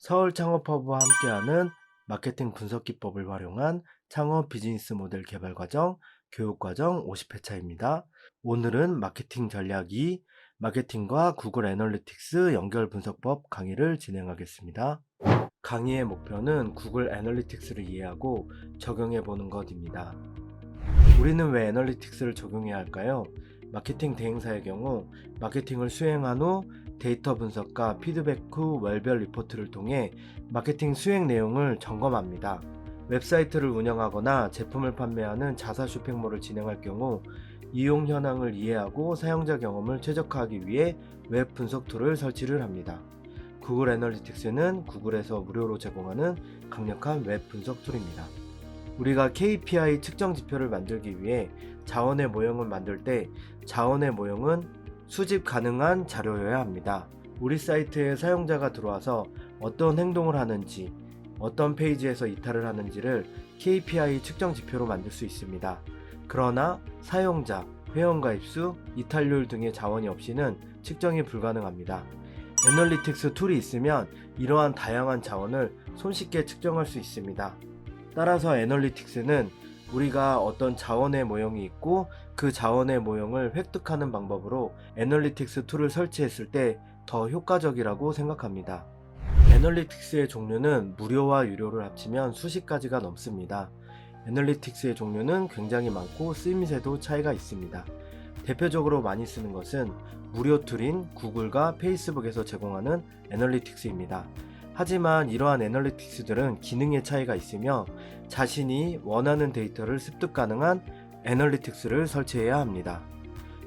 서울창업허브와 함께하는 마케팅 분석 기법을 활용한 창업 비즈니스 모델 개발 과정, 교육 과정 50회차입니다. 오늘은 마케팅 전략 2, 마케팅과 구글 애널리틱스 연결 분석법 강의를 진행하겠습니다. 강의의 목표는 구글 애널리틱스를 이해하고 적용해 보는 것입니다. 우리는 왜 애널리틱스를 적용해야 할까요? 마케팅 대행사의 경우 마케팅을 수행한 후 데이터 분석과 피드백 후 월별 리포트를 통해 마케팅 수행 내용을 점검합니다. 웹사이트를 운영하거나 제품을 판매하는 자사 쇼핑몰을 진행할 경우 이용 현황을 이해하고 사용자 경험을 최적화하기 위해 웹 분석 툴을 설치를 합니다. 구글 애널리틱스는 구글에서 무료로 제공하는 강력한 웹 분석 툴입니다. 우리가 KPI 측정 지표를 만들기 위해 자원의 모형을 만들 때 자원의 모형은 수집 가능한 자료여야 합니다. 우리 사이트에 사용자가 들어와서 어떤 행동을 하는지, 어떤 페이지에서 이탈을 하는지를 KPI 측정 지표로 만들 수 있습니다. 그러나 사용자, 회원가입수, 이탈률 등의 자원이 없이는 측정이 불가능합니다. 애널리틱스 툴이 있으면 이러한 다양한 자원을 손쉽게 측정할 수 있습니다. 따라서 애널리틱스는 우리가 어떤 자원의 모형이 있고 그 자원의 모형을 획득하는 방법으로 애널리틱스 툴을 설치했을 때 더 효과적이라고 생각합니다. 애널리틱스의 종류는 무료와 유료를 합치면 수십 가지가 넘습니다. 애널리틱스의 종류는 굉장히 많고 쓰임새도 차이가 있습니다. 대표적으로 많이 쓰는 것은 무료 툴인 구글과 페이스북에서 제공하는 애널리틱스입니다. 하지만 이러한 애널리틱스들은 기능의 차이가 있으며 자신이 원하는 데이터를 습득 가능한 애널리틱스를 설치해야 합니다.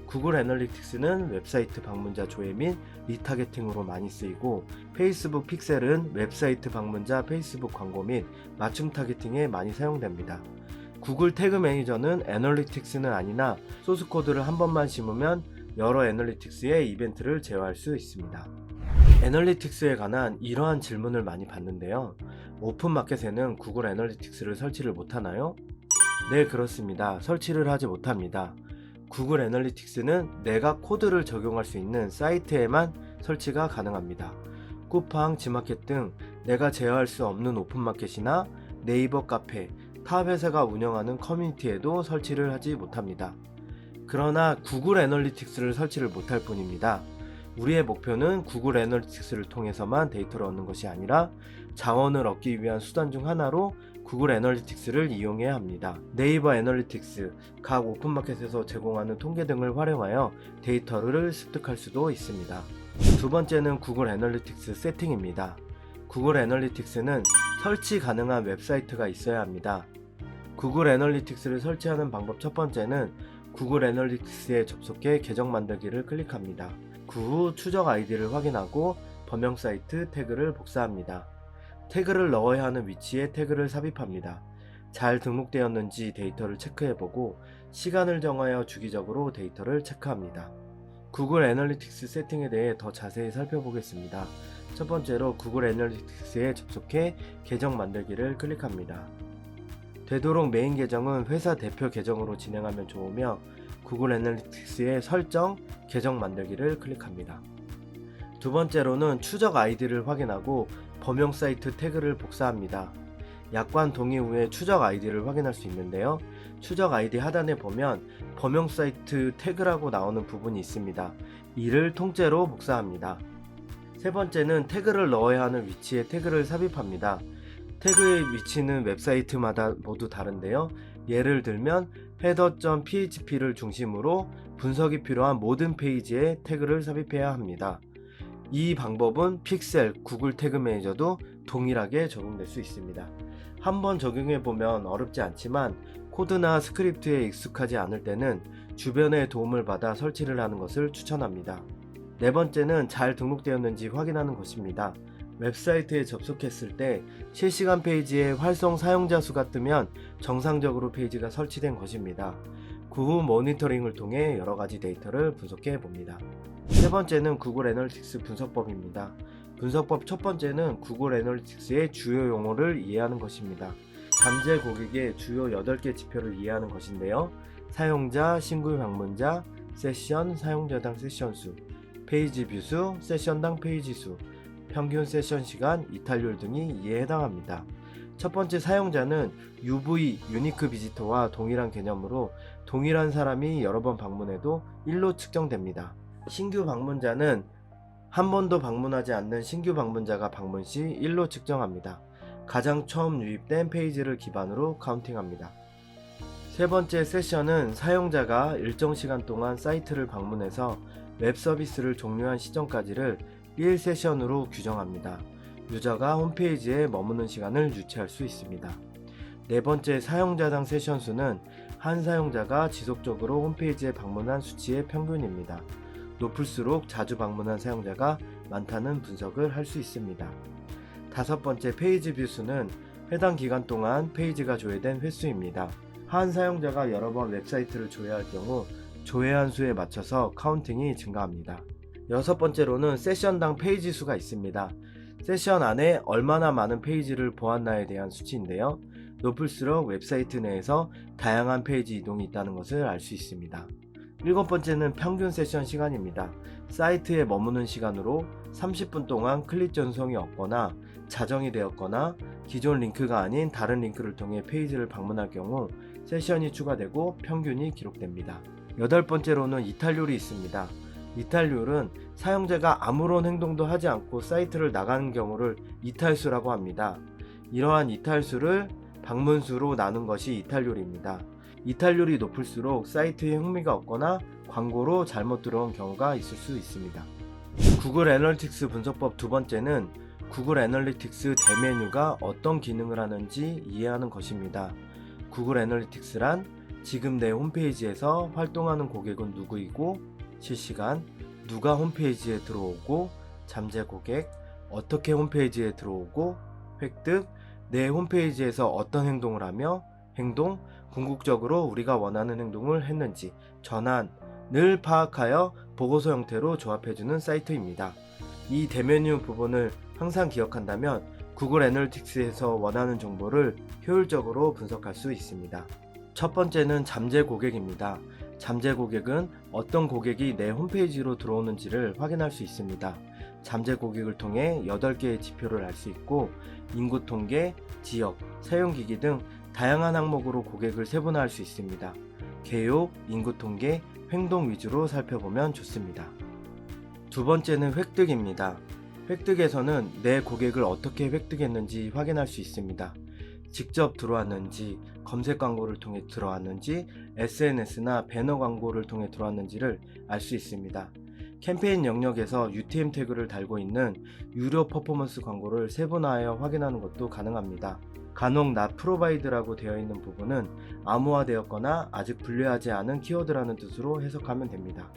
구글 애널리틱스는 웹사이트 방문자 조회 및 리타게팅으로 많이 쓰이고 페이스북 픽셀은 웹사이트 방문자 페이스북 광고 및 맞춤 타겟팅에 많이 사용됩니다. 구글 태그 매니저는 애널리틱스는 아니나 소스 코드를 한 번만 심으면 여러 애널리틱스의 이벤트를 제어할 수 있습니다. 애널리틱스에 관한 이러한 질문을 많이 받는데요. 오픈마켓에는 구글 애널리틱스를 설치를 못하나요? 네, 그렇습니다. 설치를 하지 못합니다. 구글 애널리틱스는 내가 코드를 적용할 수 있는 사이트에만 설치가 가능합니다. 쿠팡, 지마켓 등 내가 제어할 수 없는 오픈마켓이나 네이버 카페, 타 회사가 운영하는 커뮤니티에도 설치를 하지 못합니다. 그러나 구글 애널리틱스를 설치를 못할 뿐입니다. 우리의 목표는 구글 애널리틱스를 통해서만 데이터를 얻는 것이 아니라 자원을 얻기 위한 수단 중 하나로 구글 애널리틱스를 이용해야 합니다. 네이버 애널리틱스, 각 오픈마켓에서 제공하는 통계 등을 활용하여 데이터를 습득할 수도 있습니다. 두 번째는 구글 애널리틱스 세팅입니다. 구글 애널리틱스는 설치 가능한 웹사이트가 있어야 합니다. 구글 애널리틱스를 설치하는 방법 첫 번째는 구글 애널리틱스에 접속해 계정 만들기를 클릭합니다. 그 후 추적 아이디를 확인하고 범용 사이트 태그를 복사합니다. 태그를 넣어야 하는 위치에 태그를 삽입합니다. 잘 등록되었는지 데이터를 체크해보고 시간을 정하여 주기적으로 데이터를 체크합니다. 구글 애널리틱스 세팅에 대해 더 자세히 살펴보겠습니다. 첫 번째로 구글 애널리틱스에 접속해 계정 만들기를 클릭합니다. 되도록 메인 계정은 회사 대표 계정으로 진행하면 좋으며 구글 애널리틱스의 설정, 계정 만들기를 클릭합니다. 두 번째로는 추적 아이디를 확인하고 범용 사이트 태그를 복사합니다. 약관 동의 후에 추적 아이디를 확인할 수 있는데요. 추적 아이디 하단에 보면 범용 사이트 태그라고 나오는 부분이 있습니다. 이를 통째로 복사합니다. 세 번째는 태그를 넣어야 하는 위치에 태그를 삽입합니다. 태그의 위치는 웹사이트마다 모두 다른데요. 예를 들면 header.php를 중심으로 분석이 필요한 모든 페이지에 태그를 삽입해야 합니다. 이 방법은 픽셀, 구글 태그 매니저도 동일하게 적용될 수 있습니다. 한번 적용해보면 어렵지 않지만 코드나 스크립트에 익숙하지 않을 때는 주변의 도움을 받아 설치를 하는 것을 추천합니다. 네 번째는 잘 등록되었는지 확인하는 것입니다. 웹사이트에 접속했을 때 실시간 페이지에 활성 사용자 수가 뜨면 정상적으로 페이지가 설치된 것입니다. 그 후 모니터링을 통해 여러가지 데이터를 분석해 봅니다. 세 번째는 구글 애널리틱스 분석법입니다. 분석법 첫 번째는 구글 애널리틱스의 주요 용어를 이해하는 것입니다. 잠재 고객의 주요 8개 지표를 이해하는 것인데요. 사용자, 신규 방문자, 세션, 사용자당 세션 수, 페이지 뷰 수, 세션당 페이지 수, 평균 세션 시간, 이탈률 등이 이에 해당합니다. 첫 번째 사용자는 UV 유니크 비지터와 동일한 개념으로 동일한 사람이 여러 번 방문해도 1로 측정됩니다. 신규 방문자는 한 번도 방문하지 않는 신규 방문자가 방문 시 1로 측정합니다. 가장 처음 유입된 페이지를 기반으로 카운팅합니다. 세 번째 세션은 사용자가 일정 시간 동안 사이트를 방문해서 웹 서비스를 종료한 시점까지를 1세션으로 규정합니다. 유저가 홈페이지에 머무는 시간을 유치할 수 있습니다. 네 번째 사용자당 세션 수는 한 사용자가 지속적으로 홈페이지에 방문한 수치의 평균입니다. 높을수록 자주 방문한 사용자가 많다는 분석을 할 수 있습니다. 다섯 번째 페이지 뷰 수는 해당 기간 동안 페이지가 조회된 횟수입니다. 한 사용자가 여러 번 웹사이트를 조회할 경우 조회한 수에 맞춰서 카운팅이 증가합니다. 여섯 번째로는 세션당 페이지 수가 있습니다. 세션 안에 얼마나 많은 페이지를 보았나에 대한 수치인데요. 높을수록 웹사이트 내에서 다양한 페이지 이동이 있다는 것을 알 수 있습니다. 일곱 번째는 평균 세션 시간입니다. 사이트에 머무는 시간으로 30분 동안 클릭 전송이 없거나 자정이 되었거나 기존 링크가 아닌 다른 링크를 통해 페이지를 방문할 경우 세션이 추가되고 평균이 기록됩니다. 여덟 번째로는 이탈률이 있습니다. 이탈률은 사용자가 아무런 행동도 하지 않고 사이트를 나가는 경우를 이탈수라고 합니다. 이러한 이탈수를 방문수로 나눈 것이 이탈률입니다. 이탈률이 높을수록 사이트에 흥미가 없거나 광고로 잘못 들어온 경우가 있을 수 있습니다. 구글 애널리틱스 분석법 두 번째는 구글 애널리틱스 대메뉴가 어떤 기능을 하는지 이해하는 것입니다. 구글 애널리틱스란 지금 내 홈페이지에서 활동하는 고객은 누구이고 실시간, 누가 홈페이지에 들어오고, 잠재 고객, 어떻게 홈페이지에 들어오고, 획득, 내 홈페이지에서 어떤 행동을 하며, 행동, 궁극적으로 우리가 원하는 행동을 했는지, 전환을 파악하여 보고서 형태로 조합해주는 사이트입니다. 이 대메뉴 부분을 항상 기억한다면 구글 애널리틱스에서 원하는 정보를 효율적으로 분석할 수 있습니다. 첫 번째는 잠재 고객입니다. 잠재 고객은 어떤 고객이 내 홈페이지로 들어오는지를 확인할 수 있습니다. 잠재 고객을 통해 8개의 지표를 알 수 있고 인구 통계, 지역, 사용기기 등 다양한 항목으로 고객을 세분화할 수 있습니다. 개요, 인구 통계, 행동 위주로 살펴보면 좋습니다. 두 번째는 획득입니다. 획득에서는 내 고객을 어떻게 획득했는지 확인할 수 있습니다. 직접 들어왔는지, 검색 광고를 통해 들어왔는지, SNS나 배너 광고를 통해 들어왔는지를 알 수 있습니다. 캠페인 영역에서 UTM 태그를 달고 있는 유료 퍼포먼스 광고를 세분화하여 확인하는 것도 가능합니다. 간혹 not provided라고 되어 있는 부분은 암호화되었거나 아직 분류하지 않은 키워드라는 뜻으로 해석하면 됩니다.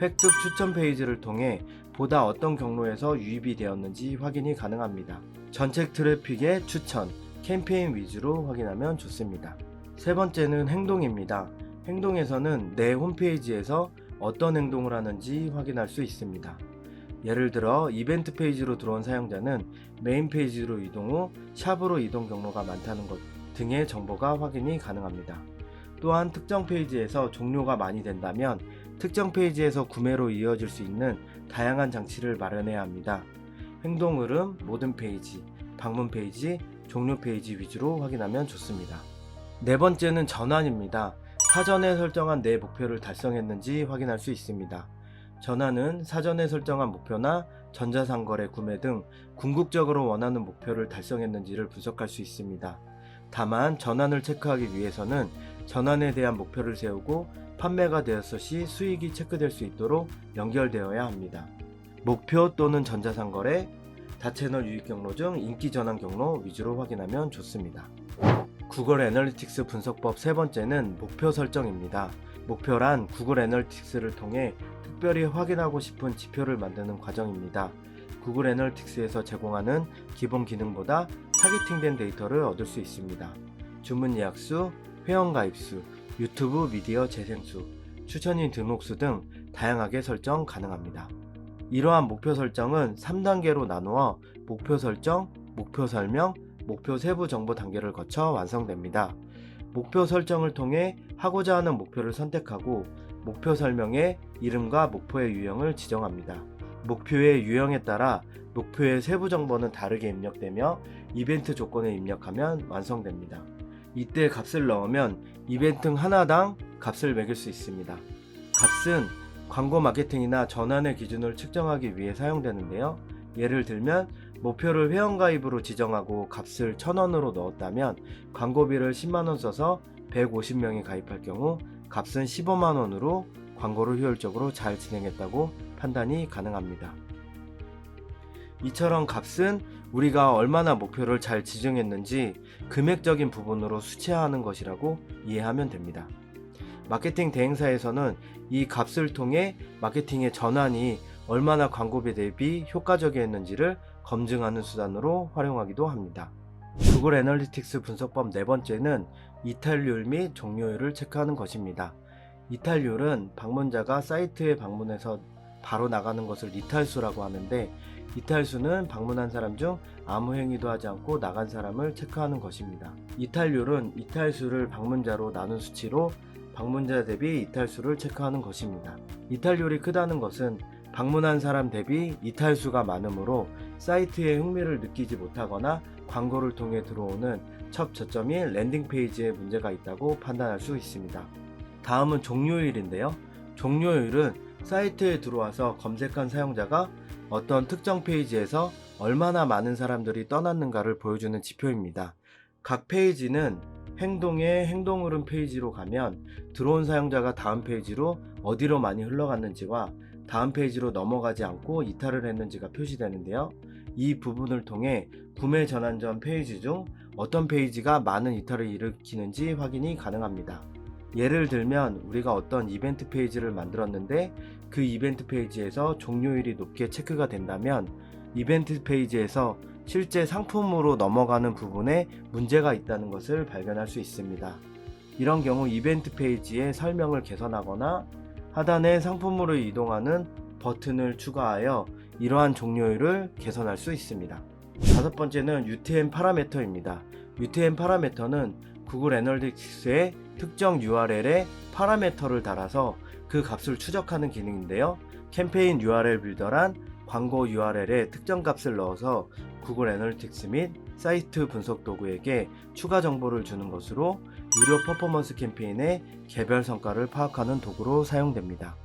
획득 추천 페이지를 통해 보다 어떤 경로에서 유입이 되었는지 확인이 가능합니다. 전체 트래픽의 추천, 캠페인 위주로 확인하면 좋습니다. 세 번째는 행동입니다. 행동에서는 내 홈페이지에서 어떤 행동을 하는지 확인할 수 있습니다. 예를 들어 이벤트 페이지로 들어온 사용자는 메인 페이지로 이동 후 샵으로 이동 경로가 많다는 것 등의 정보가 확인이 가능합니다. 또한 특정 페이지에서 종료가 많이 된다면 특정 페이지에서 구매로 이어질 수 있는 다양한 장치를 마련해야 합니다. 행동 흐름, 모든 페이지, 방문 페이지, 종료 페이지 위주로 확인하면 좋습니다. 네 번째는 전환입니다. 사전에 설정한 내 목표를 달성했는지 확인할 수 있습니다. 전환은 사전에 설정한 목표나 전자상거래 구매 등 궁극적으로 원하는 목표를 달성했는지를 분석할 수 있습니다. 다만 전환을 체크하기 위해서는 전환에 대한 목표를 세우고 판매가 되었을 시 수익이 체크될 수 있도록 연결되어야 합니다. 목표 또는 전자상거래, 다채널 유입 경로 중 인기 전환 경로 위주로 확인하면 좋습니다. 구글 애널리틱스 분석법 세 번째는 목표 설정입니다. 목표란 구글 애널리틱스를 통해 특별히 확인하고 싶은 지표를 만드는 과정입니다. 구글 애널리틱스에서 제공하는 기본 기능보다 타겟팅된 데이터를 얻을 수 있습니다. 주문 예약 수, 회원 가입 수, 유튜브 미디어 재생 수, 추천인 등록 수 등 다양하게 설정 가능합니다. 이러한 목표 설정은 3단계로 나누어 목표 설정, 목표 설명, 목표 세부 정보 단계를 거쳐 완성됩니다. 목표 설정을 통해 하고자 하는 목표를 선택하고 목표 설명에 이름과 목표의 유형을 지정합니다. 목표의 유형에 따라 목표의 세부 정보는 다르게 입력되며 이벤트 조건을 입력하면 완성됩니다. 이때 값을 넣으면 이벤트 하나당 값을 매길 수 있습니다. 값은 광고 마케팅이나 전환의 기준을 측정하기 위해 사용되는데요. 예를 들면 목표를 회원가입으로 지정하고 값을 1,000원으로 넣었다면 광고비를 10만원 써서 150명이 가입할 경우 값은 15만원으로 광고를 효율적으로 잘 진행했다고 판단이 가능합니다. 이처럼 값은 우리가 얼마나 목표를 잘 지정했는지 금액적인 부분으로 수치화하는 것이라고 이해하면 됩니다. 마케팅 대행사에서는 이 값을 통해 마케팅의 전환이 얼마나 광고비 대비 효과적이었는지를 검증하는 수단으로 활용하기도 합니다. 구글 애널리틱스 분석법 네 번째는 이탈률 및 종료율을 체크하는 것입니다. 이탈률은 방문자가 사이트에 방문해서 바로 나가는 것을 이탈수라고 하는데, 이탈수는 방문한 사람 중 아무 행위도 하지 않고 나간 사람을 체크하는 것입니다. 이탈률은 이탈수를 방문자로 나눈 수치로 방문자 대비 이탈수를 체크하는 것입니다. 이탈률이 크다는 것은 방문한 사람 대비 이탈수가 많으므로 사이트에 흥미를 느끼지 못하거나 광고를 통해 들어오는 첫 저점인 랜딩 페이지에 문제가 있다고 판단할 수 있습니다. 다음은 종료율인데요. 종료율은 사이트에 들어와서 검색한 사용자가 어떤 특정 페이지에서 얼마나 많은 사람들이 떠났는가를 보여주는 지표입니다. 각 페이지는 행동의 행동 흐름 페이지로 가면 들어온 사용자가 다음 페이지로 어디로 많이 흘러갔는지와 다음 페이지로 넘어가지 않고 이탈을 했는지가 표시되는데요. 이 부분을 통해 구매 전환 전 페이지 중 어떤 페이지가 많은 이탈을 일으키는지 확인이 가능합니다. 예를 들면 우리가 어떤 이벤트 페이지를 만들었는데 그 이벤트 페이지에서 종료율이 높게 체크가 된다면 이벤트 페이지에서 실제 상품으로 넘어가는 부분에 문제가 있다는 것을 발견할 수 있습니다. 이런 경우 이벤트 페이지의 설명을 개선하거나 하단에 상품으로 이동하는 버튼을 추가하여 이러한 종료율을 개선할 수 있습니다. 다섯 번째는 UTM 파라미터입니다. UTM 파라미터는 구글 애널리틱스의 특정 URL에 파라미터를 달아서 그 값을 추적하는 기능인데요. 캠페인 URL 빌더란 광고 URL에 특정 값을 넣어서 구글 애널리틱스 및 사이트 분석 도구에게 추가 정보를 주는 것으로 유료 퍼포먼스 캠페인의 개별 성과를 파악하는 도구로 사용됩니다.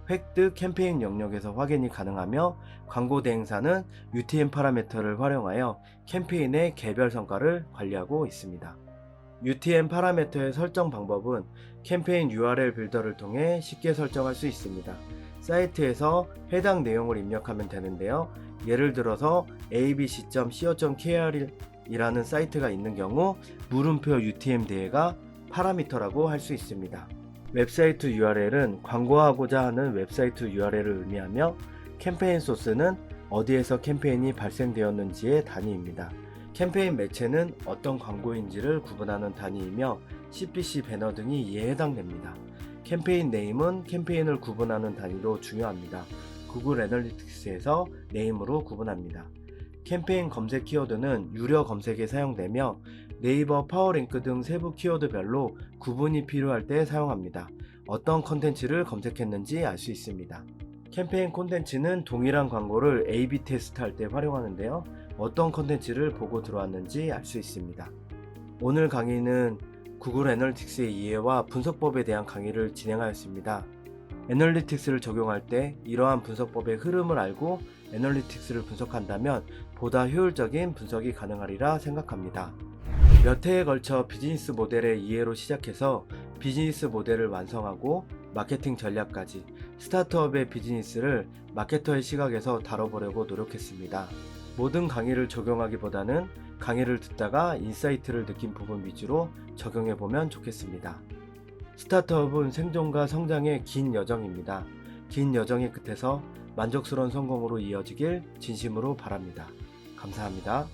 획득 캠페인 영역에서 확인이 가능하며 광고 대행사는 UTM 파라미터를 활용하여 캠페인의 개별 성과를 관리하고 있습니다. UTM 파라미터의 설정 방법은 캠페인 URL 빌더를 통해 쉽게 설정할 수 있습니다. 사이트에서 해당 내용을 입력하면 되는데요. 예를 들어서 abc.co.kr 이라는 사이트가 있는 경우 물음표 UTM 대해가 파라미터라고 할 수 있습니다. 웹사이트 URL은 광고하고자 하는 웹사이트 URL을 의미하며 캠페인 소스는 어디에서 캠페인이 발생되었는지의 단위입니다. 캠페인 매체는 어떤 광고인지를 구분하는 단위이며 CPC 배너 등이 이에 해당됩니다. 캠페인 네임은 캠페인을 구분하는 단위로 중요합니다. 구글 애널리틱스에서 네임으로 구분합니다. 캠페인 검색 키워드는 유료 검색에 사용되며 네이버 파워링크 등 세부 키워드별로 구분이 필요할 때 사용합니다. 어떤 컨텐츠를 검색했는지 알 수 있습니다. 캠페인 콘텐츠는 동일한 광고를 A/B 테스트할 때 활용하는데요. 어떤 컨텐츠를 보고 들어왔는지 알 수 있습니다. 오늘 강의는 구글 애널리틱스의 이해와 분석법에 대한 강의를 진행하였습니다. 애널리틱스를 적용할 때 이러한 분석법의 흐름을 알고 애널리틱스를 분석한다면 보다 효율적인 분석이 가능하리라 생각합니다. 몇 해에 걸쳐 비즈니스 모델의 이해로 시작해서 비즈니스 모델을 완성하고 마케팅 전략까지 스타트업의 비즈니스를 마케터의 시각에서 다뤄보려고 노력했습니다. 모든 강의를 적용하기보다는 강의를 듣다가 인사이트를 느낀 부분 위주로 적용해보면 좋겠습니다. 스타트업은 생존과 성장의 긴 여정입니다. 긴 여정의 끝에서 만족스러운 성공으로 이어지길 진심으로 바랍니다. 감사합니다.